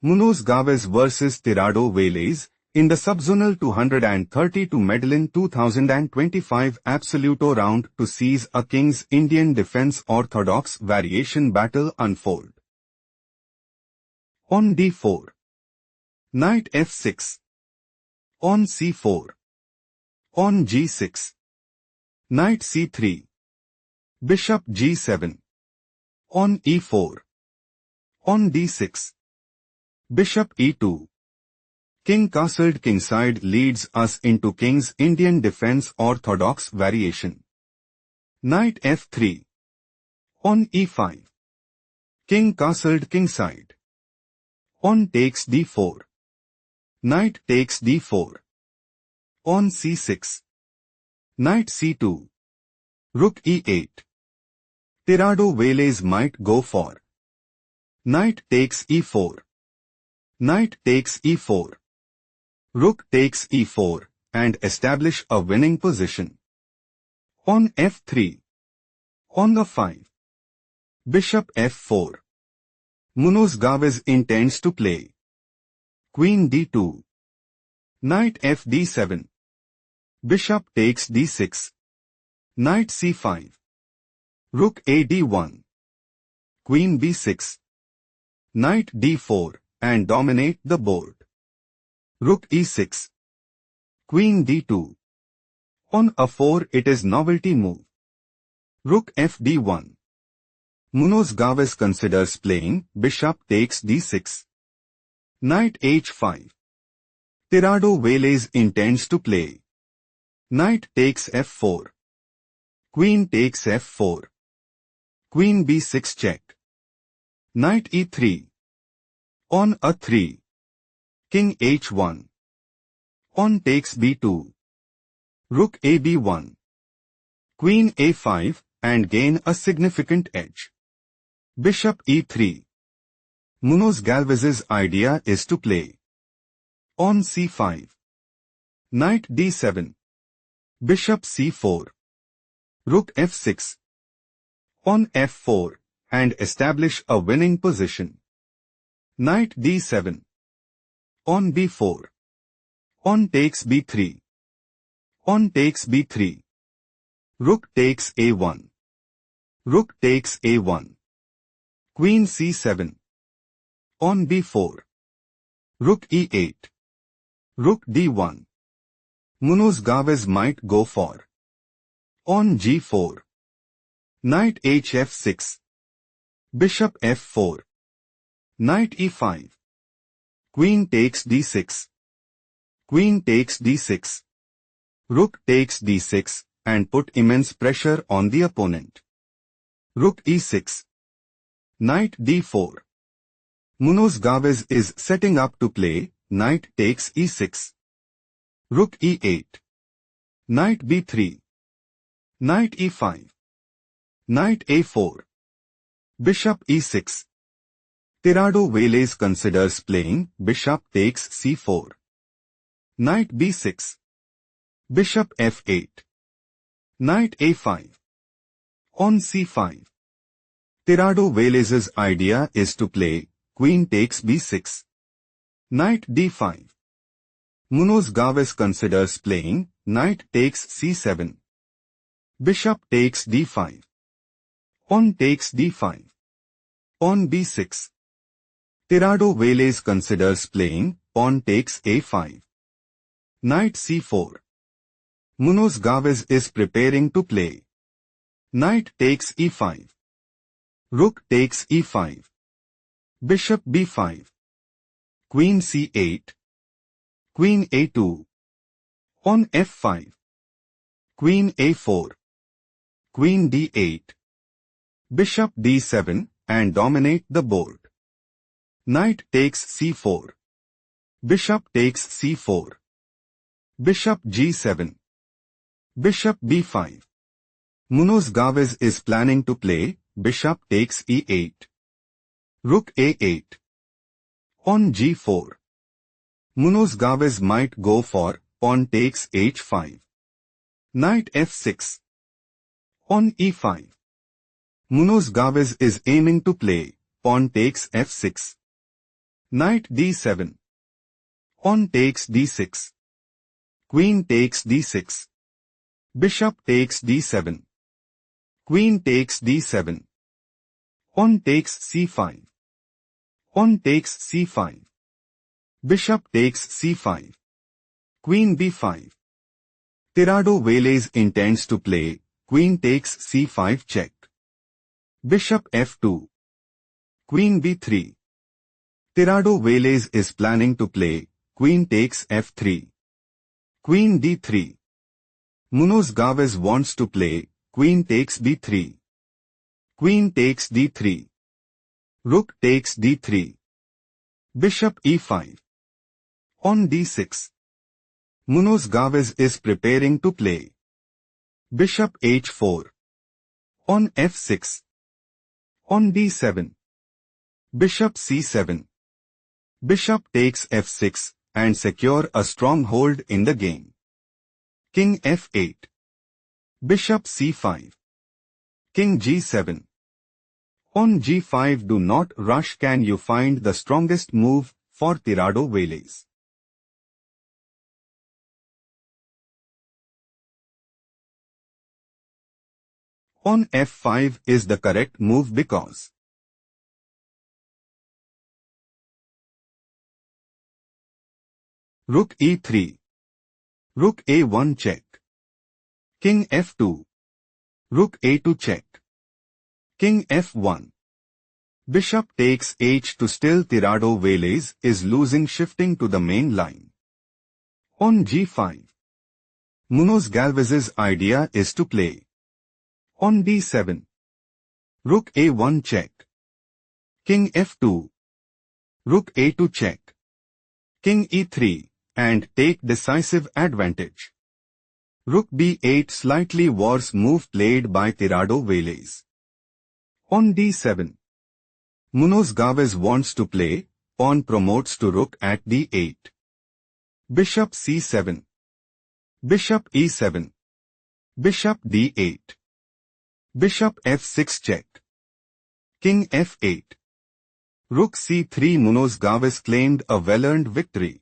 Munoz Galvez vs Tirado Veliz, in the Subzonal 230 to Medellin 2025 Absoluto round to seize a King's Indian defense orthodox variation battle unfold. On d4. Knight f6. On c4. On g6. Knight c3. Bishop g7. On e4. On d6. Bishop e2. King castled kingside leads us into King's Indian defense orthodox variation. Knight f3. On e5. King castled kingside. On takes d4. Knight takes d4. On c6. Knight c2. Rook e8. Tirado Veliz might go for. Knight takes e4. Knight takes e4. Rook takes e4, and establish a winning position. On f3. On f5. Bishop f4. Munoz Galvez intends to play. Queen d2. Knight fd7. Bishop takes d6. Knight c5. Rook a d1. Queen b6. Knight d4, and dominate the board. Rook e6. Queen d2. On a4 it is novelty move. Rook fd1. Munoz Galvez considers playing bishop takes d6. Knight h5. Tirado Veliz intends to play. Knight takes f4. Queen takes f4. Queen b6 check. Knight e3. On a3. King h1. On takes b2. Rook a b1. Queen a5, and gain a significant edge. Bishop e3. Munoz Galvez's idea is to play. On c5. Knight d7. Bishop c4. Rook f6. On f4, and establish a winning position. Knight d7. On b4. On takes b3. On takes b3. Rook takes a1. Rook takes a1. Queen c7. On b4. Rook e8. Rook d1. Munoz Galvez might go for. On g4. Knight hf6. Bishop f4. Knight e5. Queen takes d6. Queen takes d6. Rook takes d6, and put immense pressure on the opponent. Rook e6. Knight d4. Munoz Galvez is setting up to play knight takes e6. Rook e8. Knight b3. Knight e5. Knight a4. Bishop e6. Tirado Veliz considers playing bishop takes c4. Knight b6. Bishop f8. Knight a5. On c5. Tirado Veliz's idea is to play queen takes b6. Knight d5. Munoz Galvez considers playing knight takes c7. Bishop takes d5. On takes d5. On b6. Tirado Veliz considers playing pawn takes a5. Knight c4. Munoz Galvez is preparing to play. Knight takes e5. Rook takes e5. Bishop b5. Queen c8. Queen a2. On f5. Queen a4. Queen d8. Bishop d7, and dominate the board. Knight takes c4. Bishop takes c4. Bishop g7. Bishop b5. Munoz Galvez is planning to play bishop takes e8. Rook a8. On g4. Munoz Galvez might go for pawn takes h5. Knight f6. On e5. Munoz Galvez is aiming to play pawn takes f6. Knight d7. Pawn takes d6. Queen takes d6. Bishop takes d7. Queen takes d7. Pawn takes c5. Pawn takes c5. Bishop takes c5. Queen b5. Tirado Veliz intends to play queen takes c5 check. Bishop f2. Queen b3. Tirado Veliz is planning to play queen takes f3. Queen d3. Munoz Galvez wants to play queen takes b3. Queen takes d3. Rook takes d3. Bishop e5. Pawn d6. Munoz Galvez is preparing to play bishop h4. Pawn f6. Pawn d7. Bishop c7. Bishop takes f6 and secure a stronghold in the game. King f8. Bishop c5. King g7. Pawn g5. Do not rush. Can you find the strongest move for Tirado Veliz? Pawn f5 is the correct move because Rook e3. Rook a1 check. King f2. Rook a2 check. King f1. Bishop takes h2. Still Tirado Veliz is losing, shifting to the main line. Pawn g5. Munoz Galvez's idea is to play pawn d7. Rook a1 check. King f2. Rook a2 check. King e3 and take decisive advantage. Rook b8. Slightly worse move played by Tirado Veliz. Pawn d7. Munoz Galvez wants to play pawn promotes to rook at d8. Bishop c7. Bishop e7. Bishop d8. Bishop f6 check. King f8. Rook c3. Munoz Galvez claimed a well-earned victory.